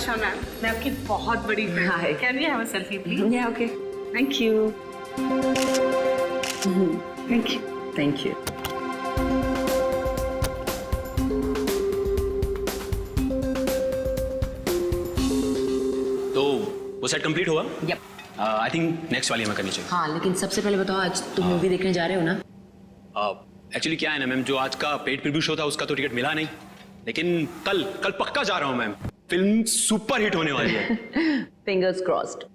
आशा ma'am, मैं आपकी बहुत बड़ी फैन हूँ। Can we have a selfie please? या okay, thank you. Thank you. Thank you. तो वो सेट कंप्लीट हुआ? यप। आई थिंक नेक्स्ट वाली हमें करनी चाहिए। हाँ, लेकिन सबसे पहले बताओ, आज तुम मूवी देखने जा रहे हो ना? एक्चुअली क्या है ना मैम, जो आज का पेड प्रीव्यू शो था उसका तो टिकट मिला नहीं, लेकिन कल पक्का जा रहा हूँ मैम। फिल्म सुपर हिट होने वाली है। Fingers crossed.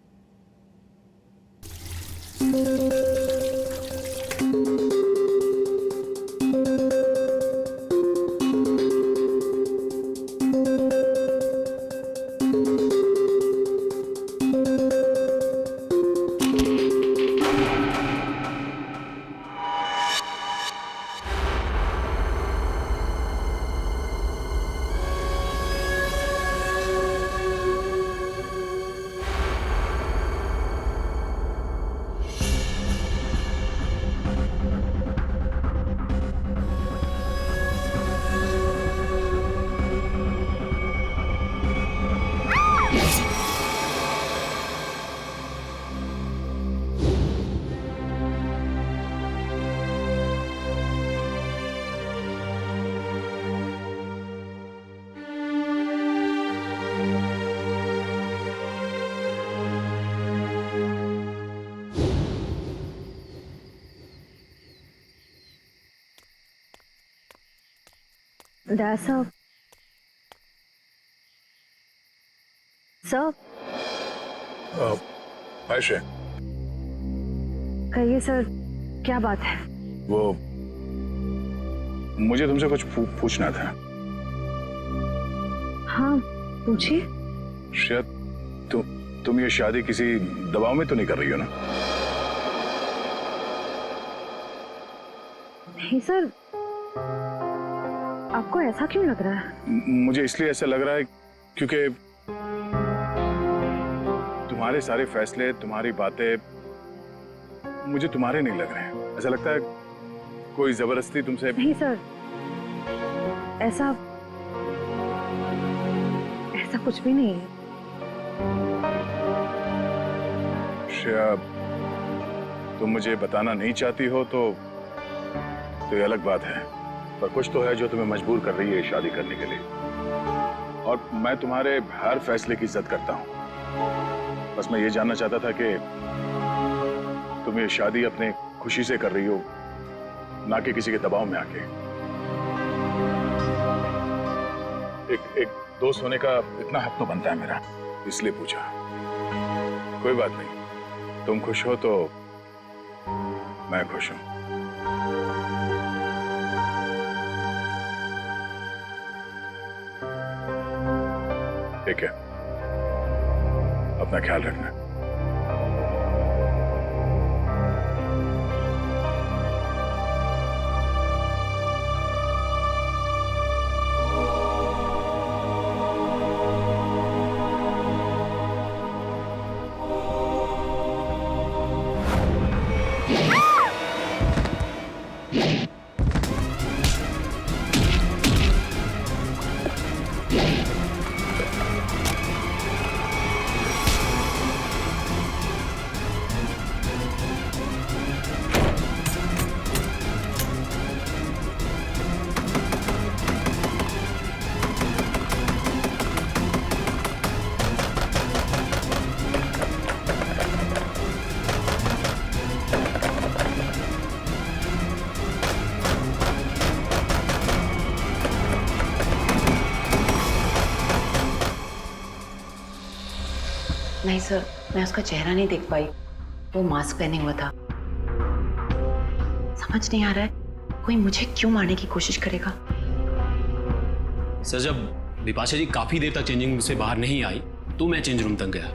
Dad, sir. Sir. Ayesha, कहिए सर, क्या बात है? वो मुझे तुमसे कुछ पूछना था। हाँ, पूछिए। शायद तुम ये शादी किसी दबाव में तो नहीं कर रही हो ना? नहीं सर, आपको ऐसा क्यों लग रहा है? मुझे इसलिए ऐसा लग रहा है क्योंकि तुम्हारे सारे फैसले, तुम्हारी बातें मुझे तुम्हारे नहीं लग रहे हैं। ऐसा लगता है कोई जबरदस्ती तुमसे। नहीं सर, ऐसा कुछ भी नहीं है। शायद तुम मुझे बताना नहीं चाहती हो तो ये अलग बात है, पर कुछ तो है जो तुम्हें मजबूर कर रही है शादी करने के लिए। और मैं तुम्हारे हर फैसले की इज्जत करता हूं। बस मैं ये जानना चाहता था कि तुम ये शादी अपने खुशी से कर रही हो, ना कि किसी के दबाव में आके। एक दोस्त होने का इतना हक तो बनता है मेरा, इसलिए पूछा। कोई बात नहीं, तुम खुश हो तो मैं खुश हूं। ठीक है, अपना ख्याल रखना। नहीं सर, मैं उसका चेहरा नहीं देख पाई। वो मास्क पहने हुआ था। समझ नहीं आ रहा है कोई मुझे क्यों मारने की कोशिश करेगा। सर, जब बिपाशा जी काफी देर तक चेंजिंग रूम से बाहर नहीं आई तो मैं चेंज रूम तक गया।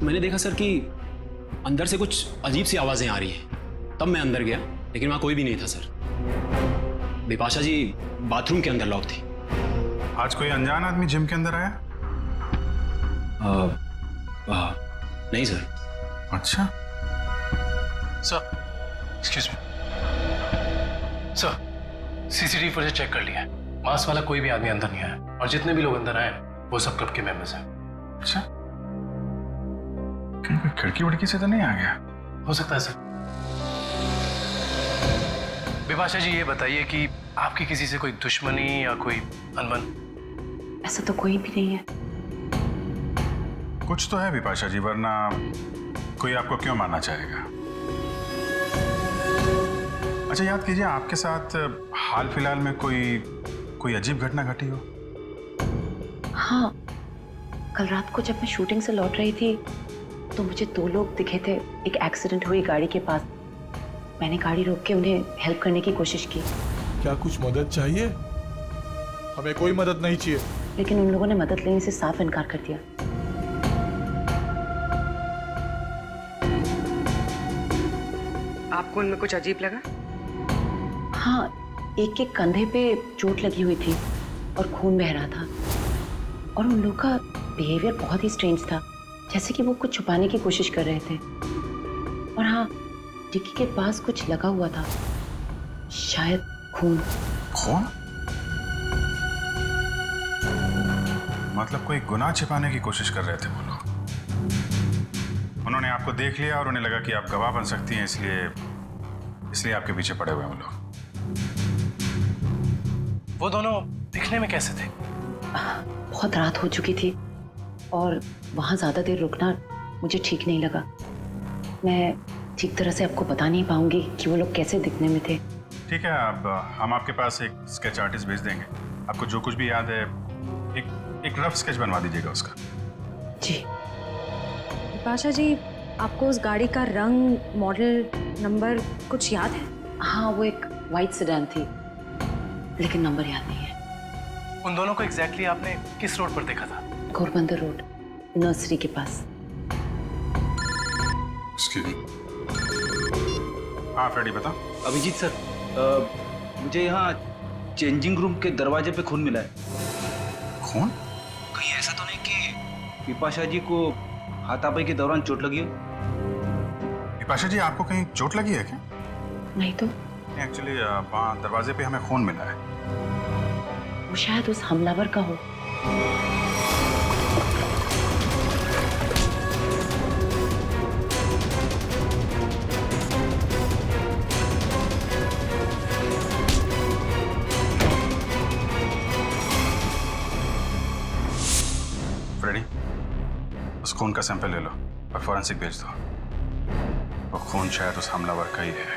मैंने देखा सर कि अंदर से कुछ अजीब सी आवाजें आ रही हैं। तब मैं अंदर गया, लेकिन वहां कोई भी नहीं था सर। बिपाशा जी बाथरूम के अंदर लॉक थी। आज कोई अनजान आदमी जिम के अंदर आया? नहीं सर। अच्छा sir, excuse me sir, CCTV footage check कर लिया है। मास्क वाला कोई भी आदमी अंदर नहीं आया और जितने भी लोग अंदर आए वो सब क्लब के मेंबर्स हैं। अच्छा, कहीं कोई खिड़की वड़की से तो नहीं आ गया? हो सकता है सर। विपाशा जी, ये बताइए कि आपकी किसी से कोई दुश्मनी या कोई अनबन? ऐसा तो कोई भी नहीं है। कुछ तो है विपाशा जी, वरना कोई आपको क्यों मानना चाहेगा? अच्छा, याद कीजिए, आपके साथ हाल फिलहाल में कोई अजीब घटना घटी हो? हाँ, कल रात को जब मैं शूटिंग से लौट रही थी तो मुझे 2 लोग दिखे थे एक एक्सीडेंट हुई गाड़ी के पास। मैंने गाड़ी रोक के उन्हें हेल्प करने की कोशिश की। क्या कुछ मदद चाहिए? हमें कोई मदद नहीं चाहिए। लेकिन उन लोगों ने मदद लेने से साफ इनकार कर दिया। आपको उनमें कुछ अजीब लगा? हाँ, एक के कंधे पे चोट लगी हुई थी और खून बह रहा था। और उन लोगों का बिहेवियर बहुत ही स्ट्रेंज था, जैसे कि वो कुछ छुपाने की कोशिश कर रहे थे। और हाँ, डिक्की के पास कुछ लगा हुआ था, शायद खून। खून? मतलब कोई गुनाह छिपाने की कोशिश कर रहे थे वो लोग। उन्होंने आपको देख लिया और उन्हें लगा कि आप गवाह बन सकती हैं, इसलिए आपके पीछे पड़े हुए हैं वो लोग। वो दोनों दिखने में कैसे थे? बहुत रात हो चुकी थी और वहाँ ज्यादा देर रुकना मुझे ठीक नहीं लगा। मैं ठीक तरह से आपको बता नहीं पाऊंगी कि वो लोग कैसे दिखने में थे। ठीक है, अब हम आपके पास एक स्केच आर्टिस्ट भेज देंगे। आपको जो कुछ भी याद है एक रफ स्केच बनवा दीजिएगा उसका। जी। विपाशा जी, आपको उस गाड़ी का रंग, मॉडल, नंबर कुछ याद है? हाँ, वो एक वाइट सेडान थी, लेकिन नंबर याद नहीं है। उन दोनों को एग्जैक्टली आपने किस रोड पर देखा था? घोरबंदर रोड, नर्सरी के पास। हाँ फ्रेडी, बता। अभिजीत सर, मुझे यहाँ चेंजिंग रूम के दरवाजे पे खून मिला है। खून? कहीं ऐसा तो नहीं कि विपाशा जी को हाथापाई के दौरान चोट लगी हो? विपाशा जी, आपको कहीं चोट लगी है क्या? नहीं तो। एक्चुअली वहाँ दरवाजे पे हमें खून मिला है। वो शायद उस हमलावर का हो। फ्रेडी, उस खून का सैंपल ले लो और फॉरेंसिक भेज दो। वो खून शायद उस हमलावर का ही है।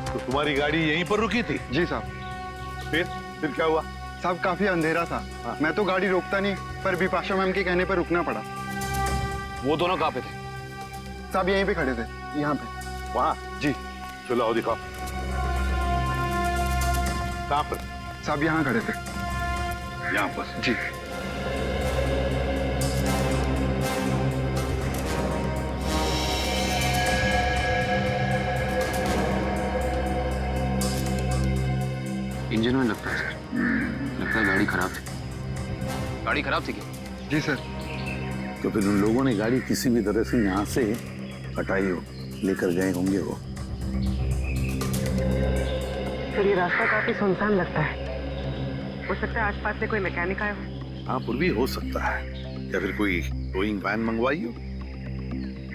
तो तुम्हारी गाड़ी यहीं पर रुकी थी? जी साहब। फिर क्या हुआ? साहब काफी अंधेरा था। मैं तो गाड़ी रोकता नहीं, पर विपाशा मैम के कहने पर रुकना पड़ा। वो दोनों कहाँ पे थे? साहब यहीं पे खड़े थे, यहाँ पे। वहाँ? जी। चलो आओ दिखाओ। कहाँ पर? साहब यहाँ खड़े थे। यहाँ पर? जी। इंजन में लगता है सर। लगता है गाड़ी खराब थी। गाड़ी खराब थी क्या? जी सर। तो फिर उन लोगों ने गाड़ी किसी भी तरह से यहाँ से हटाई हो, लेकर गए होंगे वो। फिर ये रास्ता काफी सुनसान लगता है। हो सकता है आसपास से कोई मैकेनिक आया हो। हाँ, पर भी हो सकता है, या फिर कोई टोइंग वैन मंगवाई हो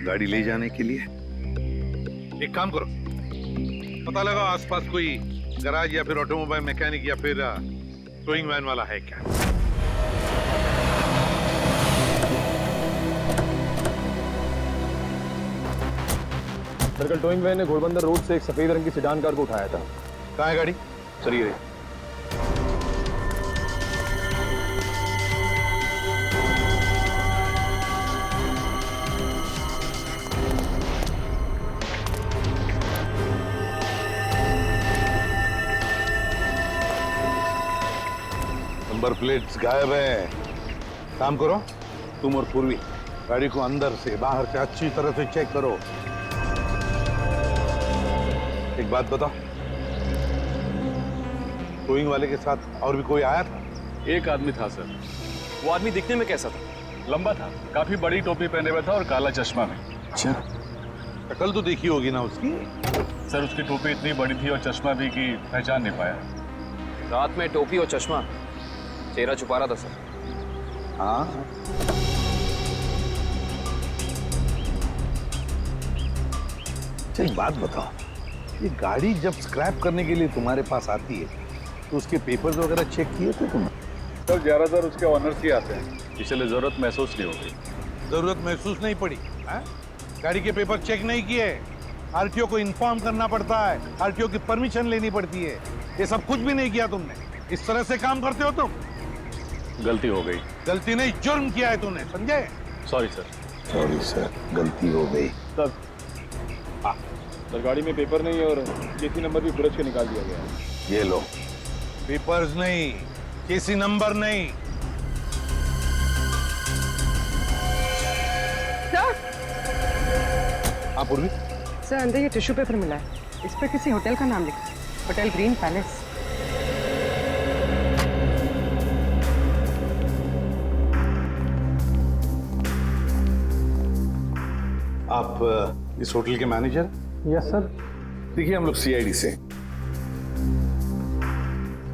गाड़ी ले जाने के लिए। एक काम करो, पता लगाओ आसपास कोई गराज या फिर ऑटोमोबाइल मैकेनिक या फिर टोइंग वैन वाला है क्या। दरअसल टोइंग वैन ने घोड़बंदर रोड से एक सफेद रंग की सेडान कार को उठाया था। कहाँ है गाड़ी? सर ये नंबर प्लेट्स गायब है। काम करो, तुम और पूर्वी गाड़ी को अंदर से बाहर से अच्छी तरह से चेक करो। एक बात बताओ, टोइंग वाले के साथ और भी कोई आया था? एक आदमी था सर। वो आदमी दिखने में कैसा था? लंबा था, काफी बड़ी टोपी पहने हुआ था और काला चश्मा भी। अच्छा, शक्ल तो देखी होगी ना उसकी? सर उसकी टोपी इतनी बड़ी थी और चश्मा भी कि पहचान नहीं पाया। रात में टोपी और चश्मा, चेहरा छुपा रहा था सर। हाँ, अच्छा एक बात बताओ, ये गाड़ी जब स्क्रैप करने के लिए तुम्हारे पास आती है तो उसके पेपर्स वगैरह चेक किए थे तुमने? सर ज्यादातर उसके ऑनर्स ही आते हैं, इसलिए जरूरत महसूस नहीं होगी। जरूरत महसूस नहीं पड़ी है? गाड़ी के पेपर चेक नहीं किए? आरटीओ को इन्फॉर्म करना पड़ता है, आरटीओ की परमिशन लेनी पड़ती है, ये सब कुछ भी नहीं किया तुमने। इस तरह से काम करते हो तुम? गलती हो गई। गलती नहीं, जुर्म किया है तुमने, समझे? Sorry sir. सॉरी सर, गलती हो गई। सर सर गाड़ी में पेपर नहीं है और केसी नंबर भी बुरज के निकाल दिया गया है। ये लो, पेपर्स नहीं, केसी नंबर नहीं। हाँ पूर्वी, सर अंदर ये टिश्यू पेपर मिला है, इस पर किसी होटल का नाम लिखा है, होटल ग्रीन पैलेस। आप इस होटल के मैनेजर? Yes sir. देखिए हम लोग सीआईडी से।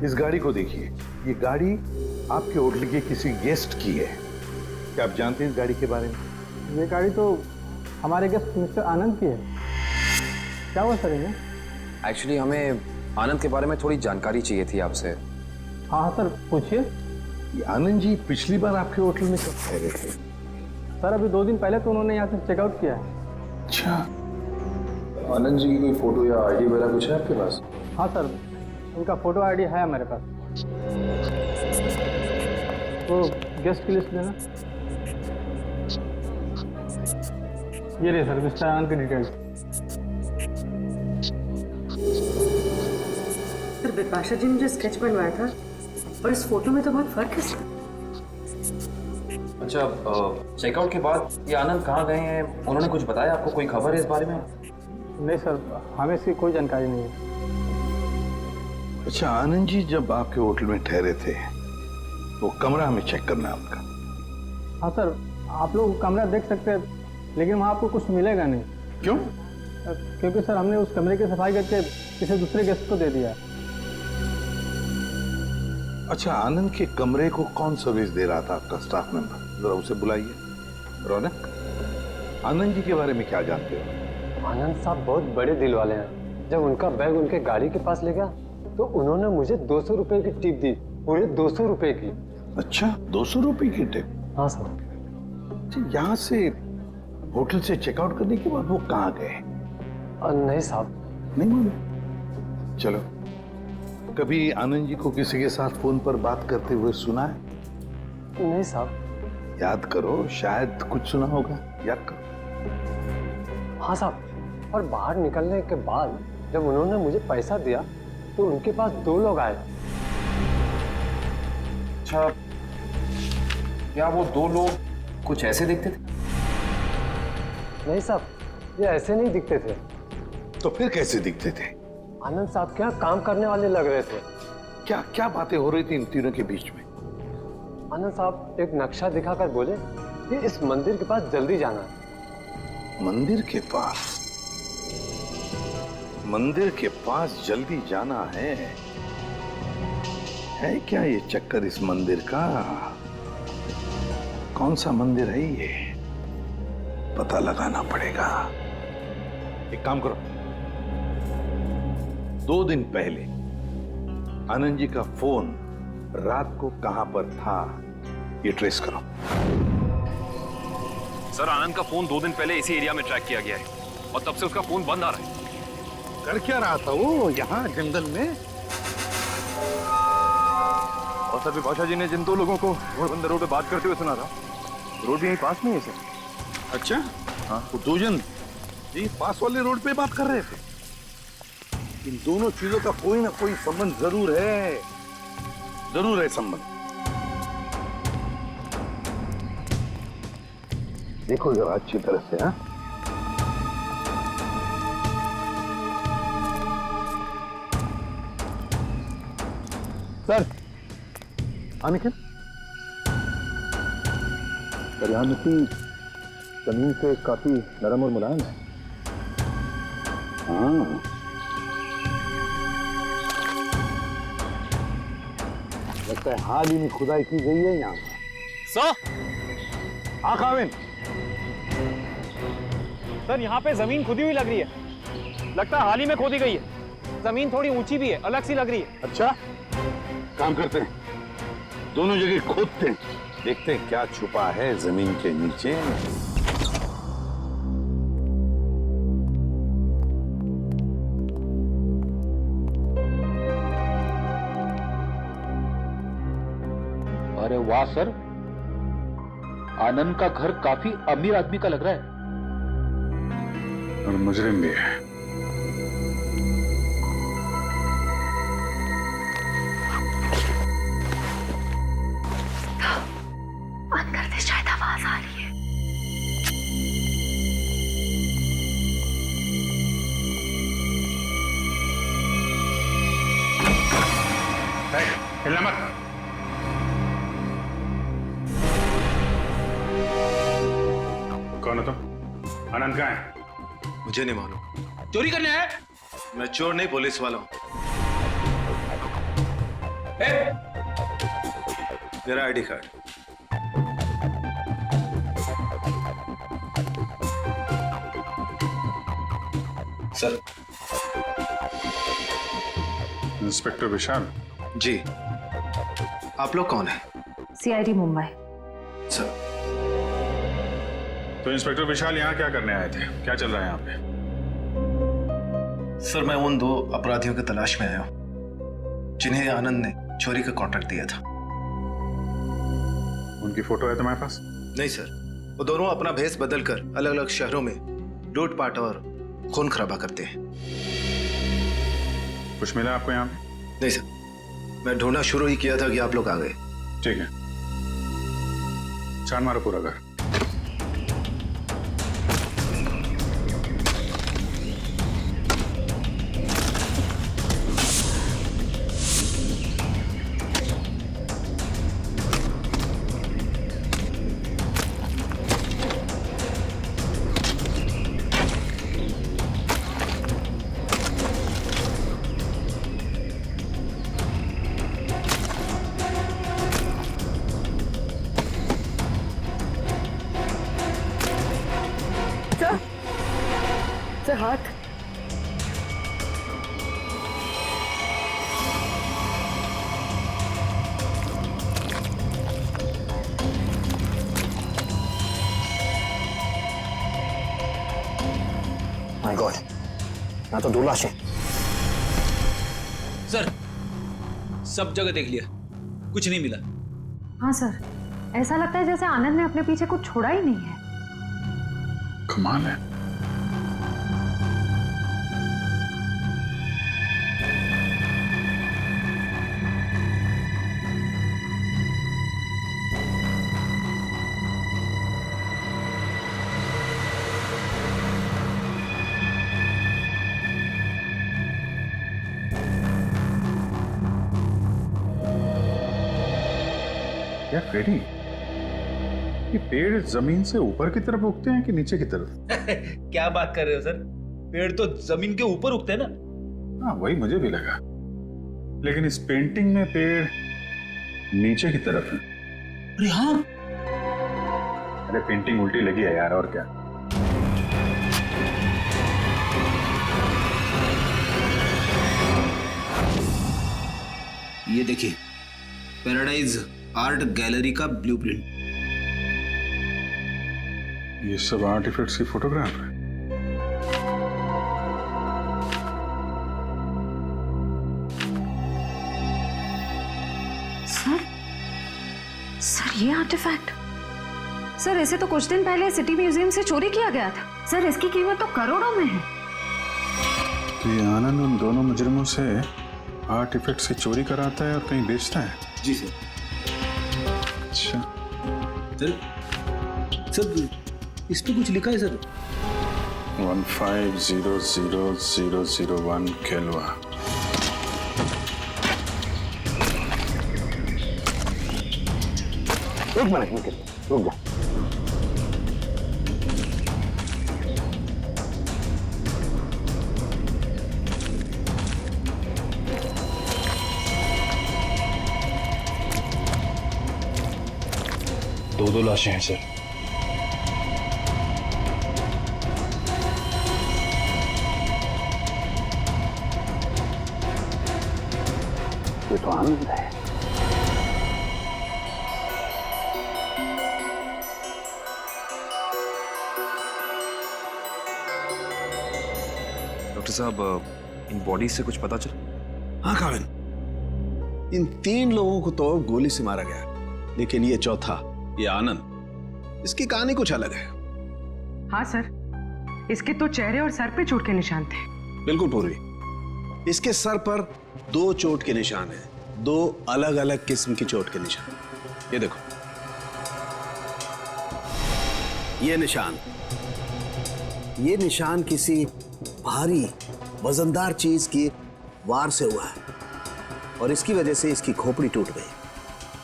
इस गाड़ी को देखिए, ये गाड़ी आपके होटल के किसी गेस्ट की है। क्या आप जानते हैं इस गाड़ी के बारे में? ये गाड़ी तो हमारे गेस्ट मिस्टर आनंद की है। क्या हुआ सर इन्हें? एक्चुअली हमें आनंद के बारे में थोड़ी जानकारी चाहिए थी आपसे। हाँ हाँ सर पूछिए। ये आनंद जी पिछली बार आपके होटल में कब ठहरे थे? सर अभी 2 दिन पहले तो उन्होंने यहाँ से चेकआउट किया है। अच्छा, आनंद जी की कोई फोटो या आईडी वगैरह कुछ है आपके पास? हाँ सर, उनका फोटो आईडी है हमारे पास। तो गेस्ट की लिस्ट देना। ये रही सर मिस्टर आनंद की डिटेल्स। सर बिपाशा जी ने जो स्केच बनवाया था और इस फोटो में तो बहुत फर्क है सर। अच्छा, चेकआउट के बाद ये आनंद कहाँ गए हैं, उन्होंने कुछ बताया आपको? कोई खबर है इस बारे में? नहीं सर, हमें इसकी कोई जानकारी नहीं है। अच्छा, आनंद जी जब आपके होटल में ठहरे थे तो कमरा हमें चेक करना है उनका। हाँ सर, आप लोग कमरा देख सकते हैं, लेकिन वहाँ आपको कुछ मिलेगा नहीं। क्यों? क्योंकि सर हमने उस कमरे की सफाई करके किसी दूसरे गेस्ट को दे दिया। अच्छा, आनंद के कमरे को कौन सर्विस दे रहा था? आपका स्टाफ मेंबर, जरा उसे बुलाइए। रौनक, आनंद जी के बारे में क्या जानते हो? आनंद साहब बहुत बड़े दिल वाले हैं। जब उनका बैग उनके गाड़ी के पास ले गया तो उन्होंने मुझे 200 रुपए की टिप दी, पूरे 200 रुपए की। अच्छा, 200 रुपए की टिप? हाँ सर। यहाँ से होटल से चेकआउट करने के बाद वो कहाँ गए? नहीं साहब। नहीं मालूम? चलो, कभी आनंद जी को किसी के साथ फोन पर बात करते हुए सुना है? नहीं साहब। याद करो, शायद कुछ सुना होगा, याद करो। हाँ साहब, और बाहर निकलने के बाद जब उन्होंने मुझे पैसा दिया तो उनके पास 2 लोग आए। अच्छा, क्या वो 2 लोग कुछ ऐसे दिखते थे? नहीं साहब, ये ऐसे नहीं दिखते थे। तो फिर कैसे दिखते थे? आनंद साहब क्या काम करने वाले लग रहे थे। क्या क्या बातें हो रही थी इन तीनों के बीच में? आनंद साहब एक नक्शा दिखाकर बोले कि इस मंदिर के पास जल्दी जाना है। मंदिर के पास? मंदिर के पास जल्दी जाना है क्या ये चक्कर इस मंदिर का? कौन सा मंदिर है ये? पता लगाना पड़ेगा। एक काम करो, 2 दिन पहले आनंद जी का फोन रात को कहां पर था ये ट्रेस करो। सर आनंद का फोन 2 दिन पहले इसी एरिया में ट्रैक किया गया है और तब से उसका फोन बंद आ रहा है। कर क्या रहा था वो यहाँ जंगल में? और सर बिपाशा जी ने जिन 2 लोगों को घोड़बंदर रोड पे बात करते हुए सुना था, रोड भी यहीं पास में है सर। अच्छा, हाँ, वो 2 जन जी पास वाले रोड पे बात कर रहे थे। इन दोनों चीजों का कोई ना कोई संबंध जरूर है, जरूर है संबंध। देखो जरा अच्छी तरह से। हाँ, सर हाँ निखिल, पर यहाँ मिट्टी जमीन से काफी नरम और मुलायम है। हाँ, लगता है हाल ही में खुदाई की गई है यहाँ पर। हाँ काविन, सर यहाँ पे जमीन खुदी हुई लग रही है। लगता है हाल ही में खोदी गई है। जमीन थोड़ी ऊंची भी है, अलग सी लग रही है। अच्छा, काम करते हैं, दोनों जगह खोदते हैं, देखते हैं क्या छुपा है जमीन के नीचे। अरे वाह सर, आनंद का घर काफी अमीर आदमी का लग रहा है। और मुजरिम भी है। अंदर से शायद आवाज आ रही है। हिलना मत। कौन हो तुम? आनंद कहाँ है? मुझे नहीं मालूम। चोरी करने आए? मैं चोर नहीं, पुलिस वाला हूं। मेरा आईडी कार्ड। सर। इंस्पेक्टर विशाल। जी, आप लोग कौन हैं? सीआईडी मुंबई। सर। तो इंस्पेक्टर विशाल यहाँ क्या करने आए थे? क्या चल रहा है यहाँ पे? सर, मैं उन 2 अपराधियों की तलाश में आया हूं जिन्हें आनंद ने चोरी का कॉन्ट्रैक्ट दिया था। उनकी फोटो है तुम्हारे पास? नहीं सर, वो दोनों अपना भेष बदलकर अलग अलग शहरों में लूटपाट और खून खराबा करते हैं। कुछ मिला आपको यहाँ पे? नहीं सर, मैं ढूंढना शुरू ही किया था कि आप लोग आ गए। ठीक है, छान मारो पूरा घर। हाथ माय गॉड, यहाँ तो 2 लाशें। सर, सब जगह देख लिया, कुछ नहीं मिला। हाँ सर, ऐसा लगता है जैसे आनंद ने अपने पीछे कुछ छोड़ा ही नहीं है। कमाल है। क्या फेरी? ये पेड़ जमीन से ऊपर की तरफ उगते हैं कि नीचे की तरफ? क्या बात कर रहे हो सर, पेड़ तो जमीन के ऊपर उगते हैं ना। हाँ, वही मुझे भी लगा, लेकिन इस पेंटिंग में पेड़ नीचे की तरफ है। अरे हाँ, अरे पेंटिंग उल्टी लगी है यार, और क्या। ये देखिए, पैराडाइज आर्ट गैलरी का ब्लूप्रिंट। ये सब आर्टिफैक्ट्स की फोटोग्राफ है। सर ये आर्टिफैक्ट, सर इसे तो कुछ दिन पहले सिटी म्यूजियम से चोरी किया गया था। सर इसकी कीमत तो करोड़ों में है। तो ये आनंद उन दोनों मुजरिमों से आर्टिफैक्ट्स की चोरी कराता है और कहीं बेचता है? जी सर। अच्छा सर, इस पे कुछ लिखा है सर। 15000001 केल्वा। एक मिनट निखिल, रुक जा। दो लाशें हैं सर। ये तो आनंद है। डॉक्टर साहब, इन बॉडी से कुछ पता चला? हाँ काविन, इन 3 लोगों को तो गोली से मारा गया, लेकिन ये चौथा, ये आनंद, इसकी कहानी कुछ अलग है। हाँ सर, इसके तो चेहरे और सर पे चोट के निशान थे। बिल्कुल पूर्वी, इसके सर पर 2 चोट के निशान हैं, 2 अलग अलग किस्म की चोट के निशान। ये देखो, ये निशान किसी भारी वजनदार चीज की वार से हुआ है और इसकी वजह से इसकी खोपड़ी टूट गई।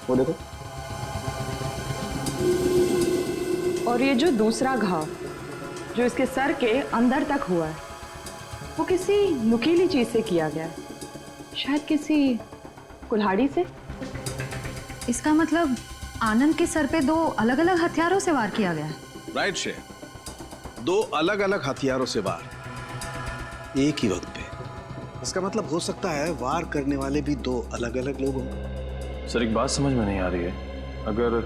वो देखो। और ये जो दूसरा घाव जो इसके सर के अंदर तक हुआ है, वो किसी नुकीली चीज से किया गया है, शायद किसी कुल्हाड़ी से। इसका मतलब आनंद के सर पे 2 अलग अलग हथियारों से वार किया गया है। राइट श्रेया, 2 अलग अलग हथियारों से वार एक ही वक्त पे। इसका मतलब हो सकता है वार करने वाले भी 2 अलग अलग लोग होंगे। सर, एक बात समझ में नहीं आ रही है। अगर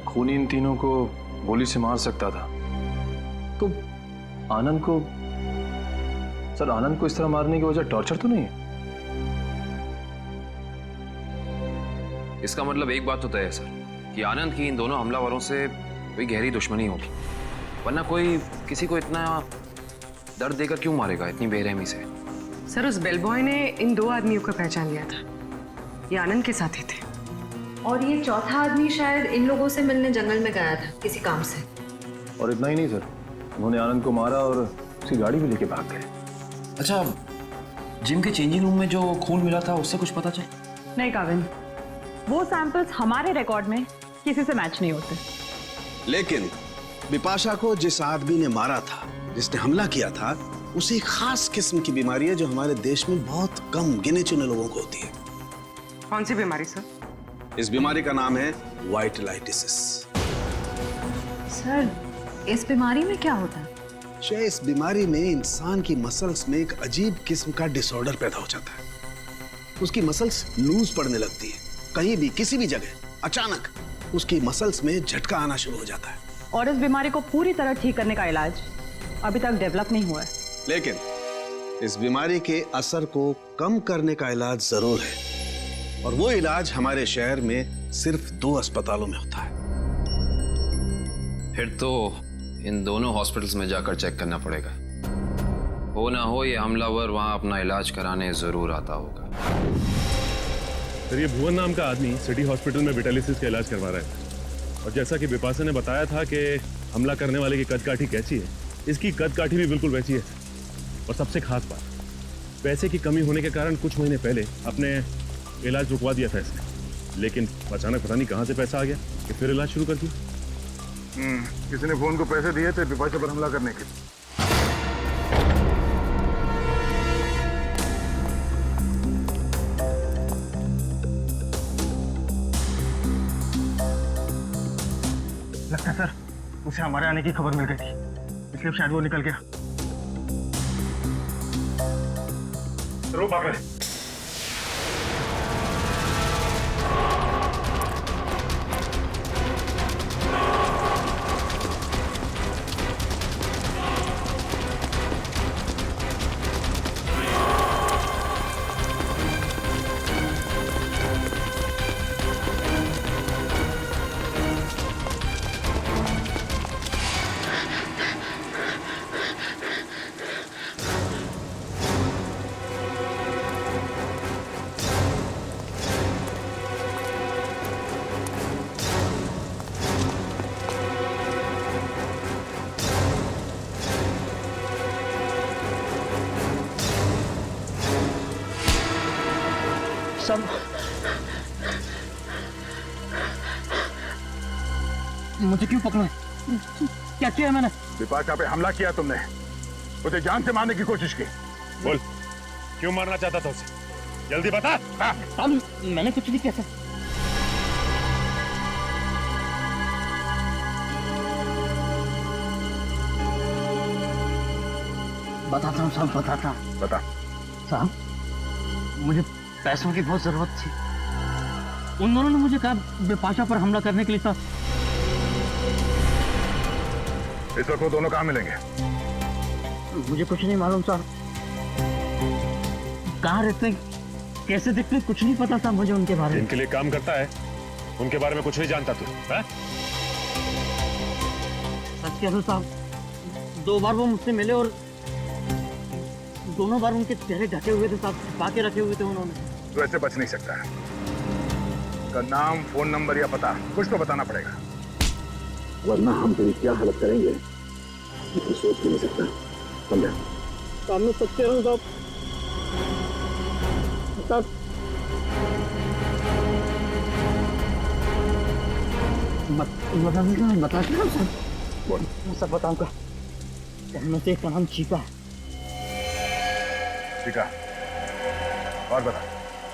खूनी इन तीनों को गोली से मार सकता था तो आनंद को, सर आनंद को इस तरह मारने की वजह टॉर्चर तो नहीं है? इसका मतलब एक बात तो तय है सर कि आनंद की इन दोनों हमलावरों से कोई गहरी दुश्मनी होगी, वरना कोई किसी को इतना दर्द देकर क्यों मारेगा इतनी बेरहमी से? सर, उस बेल बॉय ने इन 2 आदमियों को पहचान लिया था, ये आनंद के साथ ही थे। और ये चौथा आदमी शायद इन लोगों से मिलने जंगल में गया था किसी काम से। और इतना ही नहीं सर, उन्होंने आनंद को मारा और उसकी गाड़ी भी लेके भाग गए। अच्छा, जिम के चेंजिंग रूम में जो खून मिला था उससे कुछ पता चला? नहीं काविन, वो सैंपल्स हमारे रिकॉर्ड में किसी से मैच नहीं होते। लेकिन बिपाशा को जिस आदमी ने मारा था, जिसने हमला किया था, उसे एक खास किस्म की बीमारी है जो हमारे देश में बहुत कम गिने चुने लोगों को होती है। कौन सी बीमारी सर? इस बीमारी का नाम है वाइटलाइटिसिस। सर, इस बीमारी में क्या होता है? इस बीमारी में इंसान की मसल्स में एक अजीब किस्म का डिसऑर्डर पैदा हो जाता है। उसकी मसल्स लूज पड़ने लगती है, कहीं भी किसी भी जगह अचानक उसकी मसल्स में झटका आना शुरू हो जाता है। और इस बीमारी को पूरी तरह ठीक करने का इलाज अभी तक डेवलप नहीं हुआ है। लेकिन इस बीमारी के असर को कम करने का इलाज जरूर है, और वो इलाज हमारे शहर में सिर्फ 2 अस्पतालों में होता है। फिर तो इन दोनों हॉस्पिटल्स में जाकर चेक करना पड़ेगा। हो ना हो ये हमलावर वहां अपना इलाज कराने जरूर आता होगा। सर, ये भुवन नाम का आदमी सिटी हॉस्पिटल में विटालिसिस का इलाज करवा रहा है, और जैसा कि बिपाशा ने बताया था कि हमला करने वाले की कदकाठी कैसी है, इसकी कदकाठी भी बिल्कुल वैसी है। और सबसे खास बात, पैसे की कमी होने के कारण कुछ महीने पहले अपने इलाज रुकवा दिया था इसने, लेकिन अचानक पता नहीं कहां से पैसा आ गया कि फिर इलाज शुरू कर दिया। किसी ने फोन को पैसे दिए थे बिपाशा पर हमला करने के। लगता है सर उसे हमारे आने की खबर मिल गई थी, इसलिए शायद वो निकल गया। रो पागल। मुझे क्यों पकड़ा? क्या किया मैंने? बिपाशा पे हमला किया तुमने, उसे जान से मारने की कोशिश की। बोल, क्यों मारना चाहता था उसे? जल्दी बता। हाँ। मैंने कुछ नहीं किया सर। बताता हूँ साहब, बताता हूँ। बता। साहब, मुझे पैसों की बहुत जरूरत थी। उन दोनों ने मुझे कहा बिपाशा पर हमला करने के लिए। साहब, इस वक्त वो दोनों कहाँ मिलेंगे? मुझे कुछ नहीं मालूम साहब, कहाँ रहते हैं, कैसे दिखते हैं, कुछ नहीं पता साहब मुझे उनके बारे में। इनके लिए काम करता है, उनके बारे में कुछ नहीं जानता तू? सच कह रहा हूं साहब, 2 बार वो मुझसे मिले और दोनों बार उनके चेहरे ढके हुए थे साहब, छिपा के रखे हुए थे उन्होंने। तो ऐसे बच नहीं सकता है। उसका नाम, फोन नंबर या पता कुछ तो बताना पड़ेगा, वरना हम तेरी क्या हालत करेंगे ये सोच भी नहीं सकता। समझा? सामने सच कह रहा हूँ साहब। साहब, बता सर, मैं सब बताऊंगा। उनमें से एक का नाम चीका है। ठीक है, और बता।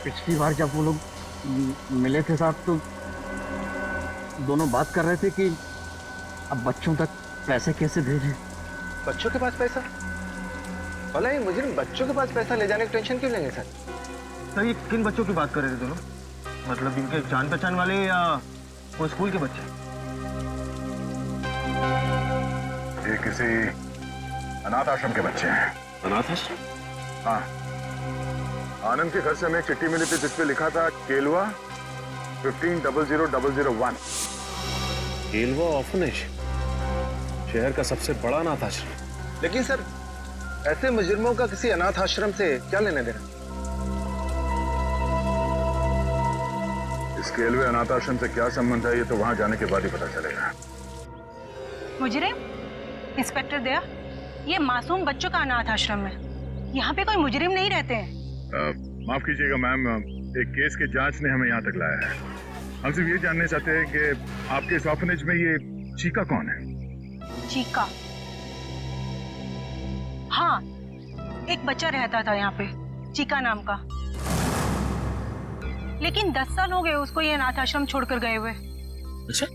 पिछली बार जब वो लोग मिले थे साहब, तो दोनों बात कर रहे थे कि अब बच्चों तक पैसे कैसे भेजें। बच्चों के पास पैसा? भला ये मुजरिम बच्चों के पास पैसा ले जाने की टेंशन क्यों लेंगे सर? सर, ये किन बच्चों की बात कर रहे थे दोनों? मतलब इनके जान पहचान वाले या वो स्कूल के बच्चे? ये किसी अनाथ आश्रम के बच्चे हैं। अनाथ आश्रम? हाँ, आनंद के घर से हमें एक चिट्ठी मिली थी जिसपे लिखा था केलवा 150001। केलवा ऑर्फनेज, शहर का सबसे बड़ा अनाथ आश्रम। लेकिन सर, ऐसे मुजरिमों का किसी अनाथ आश्रम से क्या लेने देना? इस केलवे अनाथ आश्रम से क्या संबंध है ये तो वहां जाने के बाद ही पता चलेगा। मुजरिम? इंस्पेक्टर दया, ये मासूम बच्चों का अनाथ आश्रम है, यहाँ पे कोई मुजरिम नहीं रहते हैं। माफ कीजिएगा मैम, एक केस के जांच ने हमें यहाँ तक लाया है। हम सिर्फ ये जानना चाहते हैं कि आपके इस ऑर्फनेज में ये चीका कौन है? चीका? हाँ, एक बच्चा रहता था यहाँ पे, चीका नाम का। लेकिन 10 साल हो गए उसको ये अनाथ आश्रम छोड़कर गए हुए। अच्छा,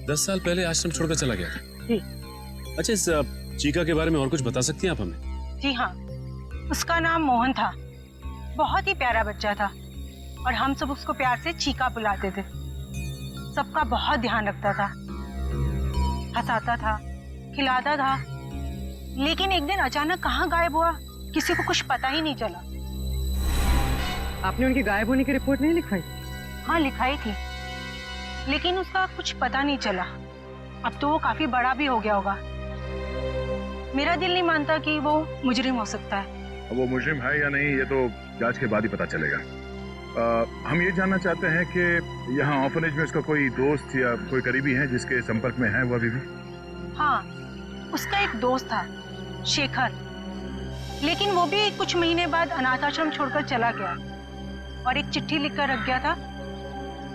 10 साल पहले आश्रम छोड़कर चला गया था? जी। अच्छा, इस चीका के बारे में और कुछ बता सकती हैं आप हमें? जी हाँ, उसका नाम मोहन था, बहुत ही प्यारा बच्चा था और हम सब उसको प्यार से चीका बुलाते थे। सबका बहुत ध्यान रखता था, हंसाता था, खिलाता था। लेकिन एक दिन अचानक कहाँ गायब हुआ, किसी को कुछ पता ही नहीं चला। आपने उनके गायब होने की रिपोर्ट नहीं लिखवाई? हाँ, लिखाई थी, लेकिन उसका कुछ पता नहीं चला। अब तो वो काफी बड़ा भी हो गया होगा। मेरा दिल नहीं मानता कि वो मुजरिम हो सकता है। अब वो मुजरिम है या नहीं ये तो जांच के बाद ही पता चलेगा। हम ये जानना चाहते हैं कि यहाँ ऑर्फनेज में उसका कोई दोस्त या कोई करीबी है जिसके संपर्क में है वो अभी भी? हाँ, उसका एक दोस्त था, शेखर, लेकिन वो भी कुछ महीने बाद अनाथ आश्रम छोड़कर चला गया और एक चिट्ठी लिखकर रख गया था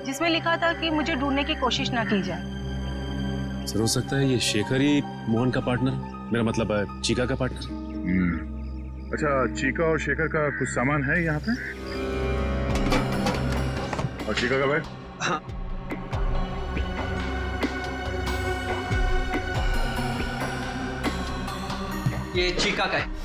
जिसमें लिखा था कि मुझे ढूंढने की कोशिश ना की जाए। सर, हो सकता है ये शेखर ही मोहन का पार्टनर, मेरा मतलब है चीका का पार्टनर। अच्छा, चीका और शेखर का कुछ सामान है यहाँ पे? और चीका का बैग? हाँ। ये चीका का है।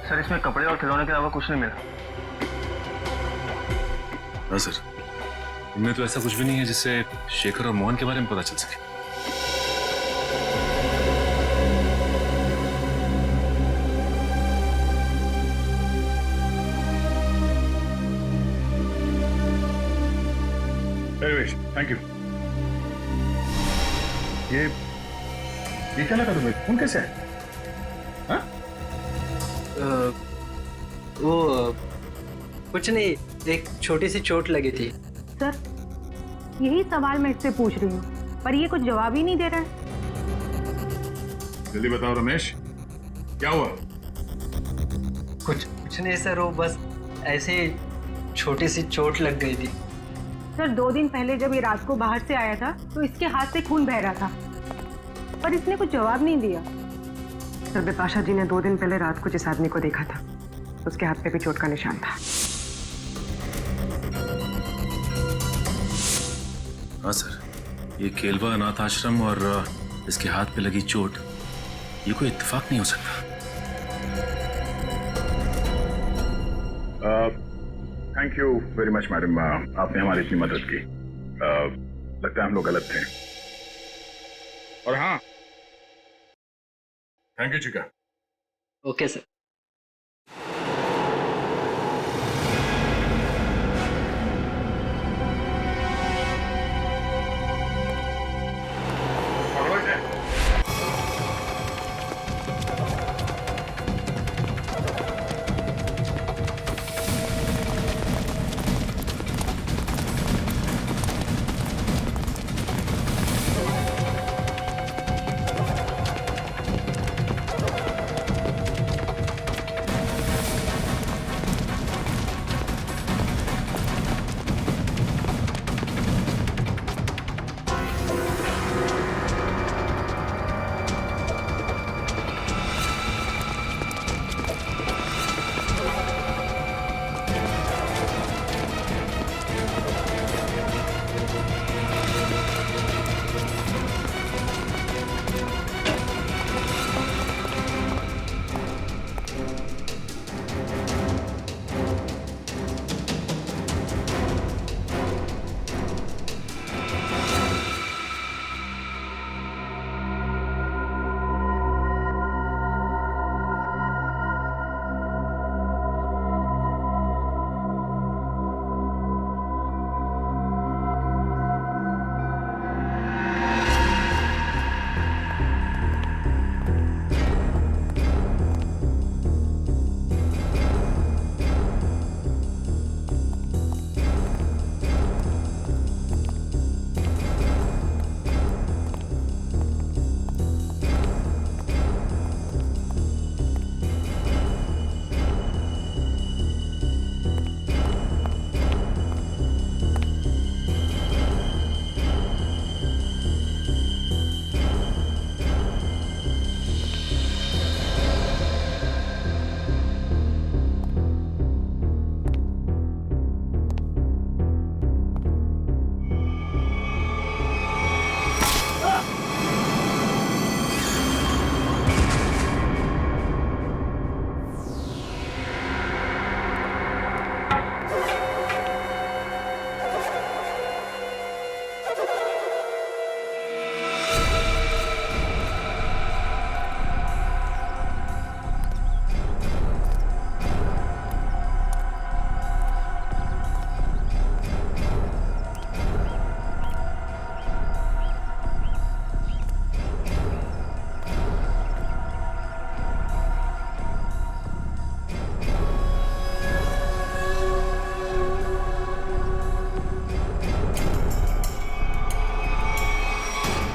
सर, इसमें कपड़े और खिलौने के अलावा कुछ नहीं मिला। हाँ सर, इनमें तो ऐसा कुछ भी नहीं है जिससे शेखर और मोहन के बारे में पता चल सके। Thank you. ये क्या लगा तुम्हें? फोन कैसे है? हाँ? कुछ नहीं, एक छोटी सी चोट लगी थी। सर, यही सवाल मैं इससे पूछ रही हूँ, पर ये कुछ जवाब ही नहीं दे रहा है। जल्दी बताओ रमेश, क्या हुआ? कुछ नहीं सर, वो बस ऐसे ही छोटी सी चोट लग गई थी। सर, 2 दिन पहले जब ये रात को बाहर से आया था तो इसके हाथ से खून बह रहा था, पर इसने कुछ जवाब नहीं दिया। सर, बिपाशा जी ने 2 दिन पहले रात को जिस आदमी को देखा था उसके हाथ पे भी चोट का निशान था। हाँ सर, ये केलवा अनाथ आश्रम और इसके हाथ पे लगी चोट, ये कोई इत्तेफाक नहीं हो सकता। Thank you very much madam, आपने हमारी इतनी मदद की। लगता है हम लोग गलत थे। और हाँ, thank you Chika. Okay sir.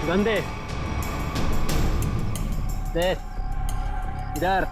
गंदे देख इधर।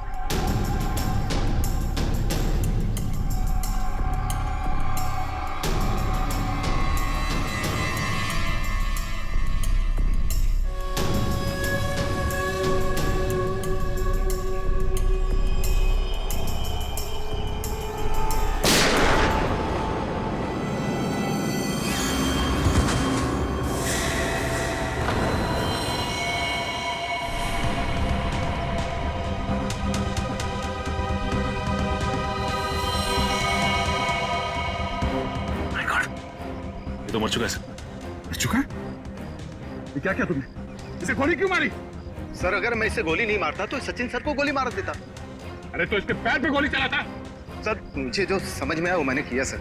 तो मर चुका है सर। मर चुका है? ये क्या किया तुमने? इसे गोली क्यों मारी? सर, अगर मैं इसे गोली नहीं मारता तो सचिन सर को गोली मार देता। अरे तो इसके पैर पे गोली चलाता। सर, मुझे जो समझ में आया वो मैंने किया सर।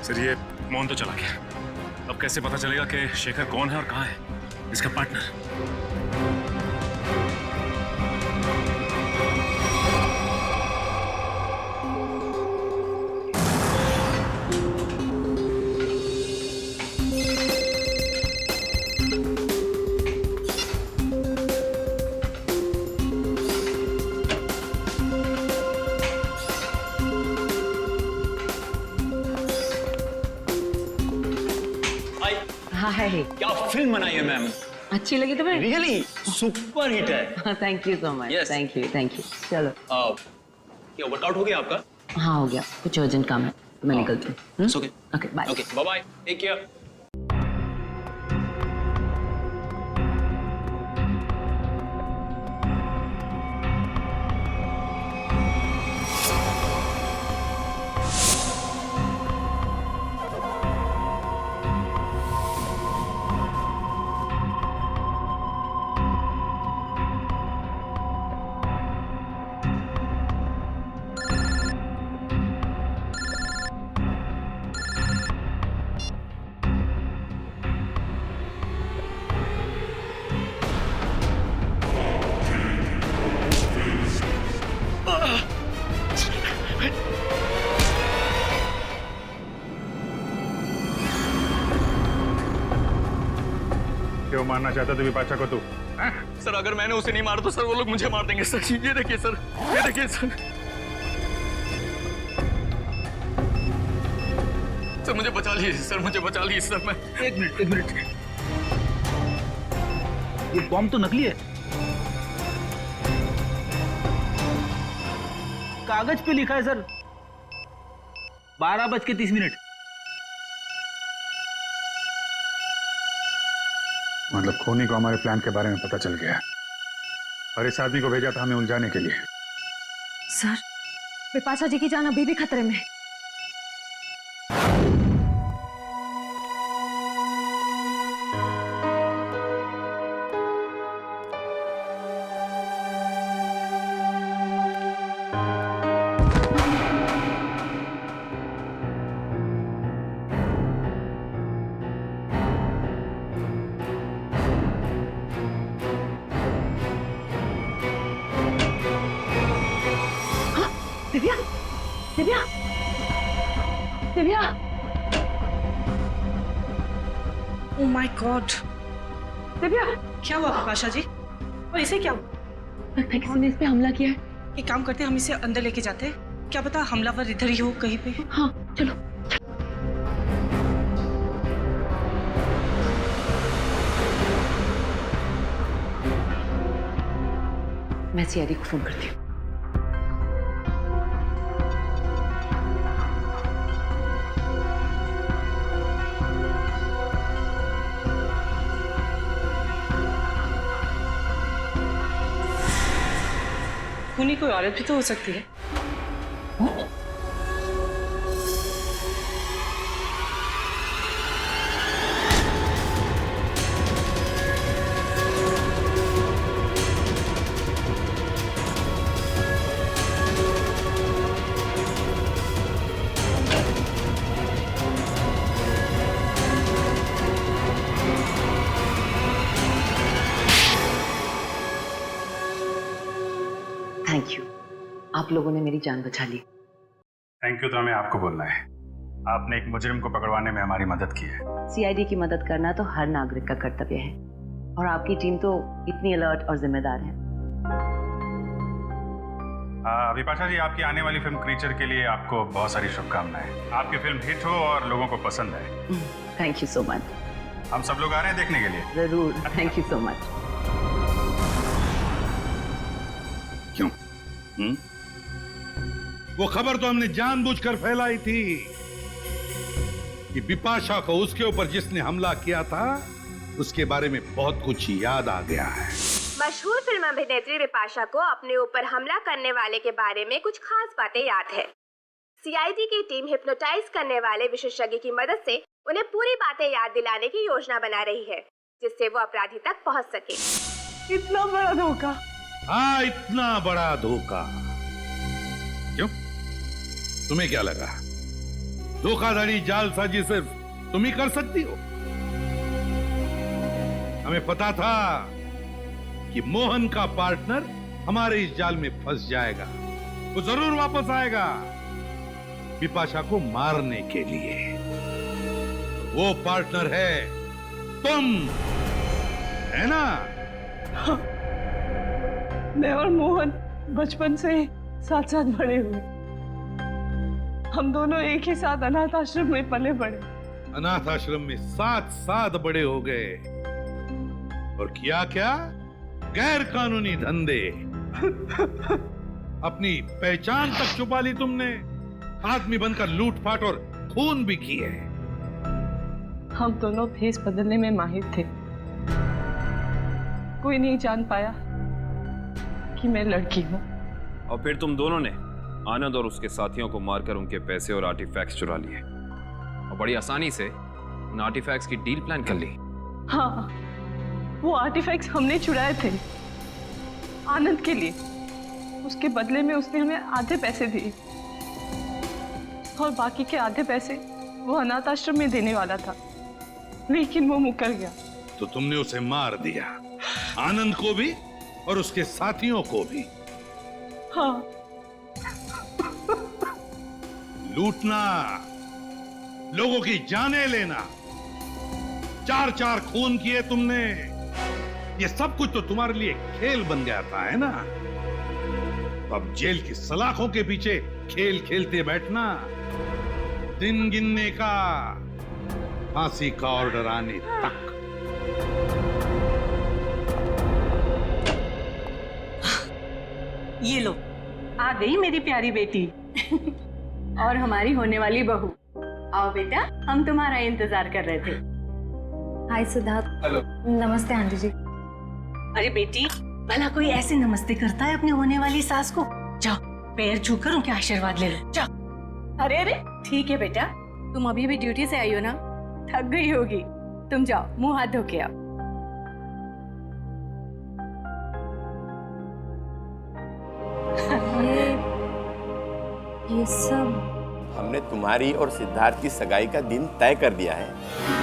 सर, ये मोहन तो चला गया, अब कैसे पता चलेगा कि शेखर कौन है और कहाँ है इसका पार्टनर? हाय। क्या फिल्म बनाई है मैम, अच्छी लगी तुम्हें? रियली सुपर हिट है। Thank you so much. Yes. Thank you. चलो क्या वर्कआउट हो गया आपका? हाँ हो गया, कुछ अर्जेंट काम है तो मैं निकलती हूँ। Okay okay bye. Okay bye bye, take care. क्यों मारना चाहता तू विपाशा को? तू सर अगर मैंने उसे नहीं मारा तो सर वो लोग मुझे मार देंगे सर। ये देखिए सर, ये देखिए सर। सर मुझे बचा लीजिए सर, मुझे बचा लीजिए सर। मैं एक मिनट। ये बॉम्ब तो नकली है, कागज पे लिखा है सर 12:30। मतलब खूनी को हमारे प्लान के बारे में पता चल गया और इस आदमी को भेजा था हमें उलझाने के लिए। सर, विपाशा जी की जान अभी भी खतरे में। Divya! Oh my God! Divya! क्या हुआ विपाशा जी? और इसे क्या हुआ? लगता है किसी ने इस पे हमला किया है। एक काम करते हैं, हम इसे अंदर लेके जाते हैं। क्या पता हमलावर इधर ही हो कहीं पे। हाँ चलो। मैं सीआईडी को फोन करती हूँ। खूनी कोई औरत भी तो हो सकती है। थैंक यू, आप लोगों ने मेरी जान बचा ली। थैंक यू तो हमें आपको बोलना है। आपने एक मुजरिम को पकड़वाने में हमारी मदद की है। सीआईडी की मदद करना तो हर नागरिक का कर्तव्य है और आपकी टीम तो इतनी अलर्ट और जिम्मेदार है। विपाशा जी, आपकी आने वाली फिल्म क्रीचर के लिए आपको बहुत सारी शुभकामनाएं। आपकी फिल्म हिट हो और लोगों को पसंद आए। Thank you so much. हम सब लोग आ रहे हैं देखने के लिए। जरूर, थैंक यू सो मच। क्यों? वो खबर तो हमने जानबूझकर फैलाई थी कि बिपाशा को उसके ऊपर जिसने हमला किया था उसके बारे में बहुत कुछ याद आ गया है। मशहूर फिल्म अभिनेत्री बिपाशा को अपने ऊपर हमला करने वाले के बारे में कुछ खास बातें याद है। सीआईडी की टीम हिप्नोटाइज करने वाले विशेषज्ञ की मदद से उन्हें पूरी बातें याद दिलाने की योजना बना रही है, जिससे वो अपराधी तक पहुंच सके। इतना बड़ा धोखा! हाँ, इतना बड़ा धोखा। क्यों? तुम्हें क्या लगा धोखाधड़ी जालसाजी सिर्फ तुम ही कर सकती हो? हमें पता था कि मोहन का पार्टनर हमारे इस जाल में फंस जाएगा। वो जरूर वापस आएगा बिपाशा को मारने के लिए। वो पार्टनर है तुम, है ना? मैं और मोहन बचपन से साथ साथ बड़े हुए। हम दोनों एक ही साथ अनाथ आश्रम में पले बड़े। अनाथ आश्रम में 7 साल बड़े हो गए और किया क्या? गैर कानूनी धंधे। अपनी पहचान तक छुपा ली तुमने। आदमी बनकर लूटपाट और खून भी किए। हम दोनों भेस बदलने में माहिर थे। कोई नहीं जान पाया कि मैं लड़की हूँ। और फिर तुम दोनों ने आनंद और उसके साथियों को मारकर उनके पैसे और आर्टिफैक्ट्स चुरा लिए और बड़ी आसानी से उन आर्टिफैक्ट्स की डील प्लान कर ली। हाँ, वो आर्टिफैक्ट्स हमने चुराए थे आनंद के लिए। उसके बदले में उसने हमें आधे पैसे दिए और बाकी के आधे पैसे वो अनाथ आश्रम में देने वाला था, लेकिन वो मुकर गया। तो तुमने उसे मार दिया, आनंद को भी और उसके साथियों को भी। हाँ। लूटना, लोगों की जानें लेना, 4 खून किए तुमने। ये सब कुछ तो तुम्हारे लिए खेल बन गया था, है ना? अब जेल की सलाखों के पीछे खेल खेलते बैठना, दिन गिनने का, फांसी का ऑर्डर आने तक। ये लो, आ गई मेरी प्यारी बेटी और हमारी होने वाली बहू। आओ बेटा, हम तुम्हारा इंतजार कर रहे थे। हाय सिद्धार्थ। हेलो। नमस्ते आंटी जी। अरे बेटी, भला कोई ऐसे नमस्ते करता है अपनी होने वाली सास को? जाओ, पैर छूकर उनके आशीर्वाद ले लो, जाओ। अरे अरे, ठीक है बेटा, तुम अभी भी ड्यूटी से आई हो ना, थक गई होगी। तुम जाओ, मुंह हाथ धो के आओ। ये सब हमने तुम्हारी और सिद्धार्थ की सगाई का दिन तय कर दिया है।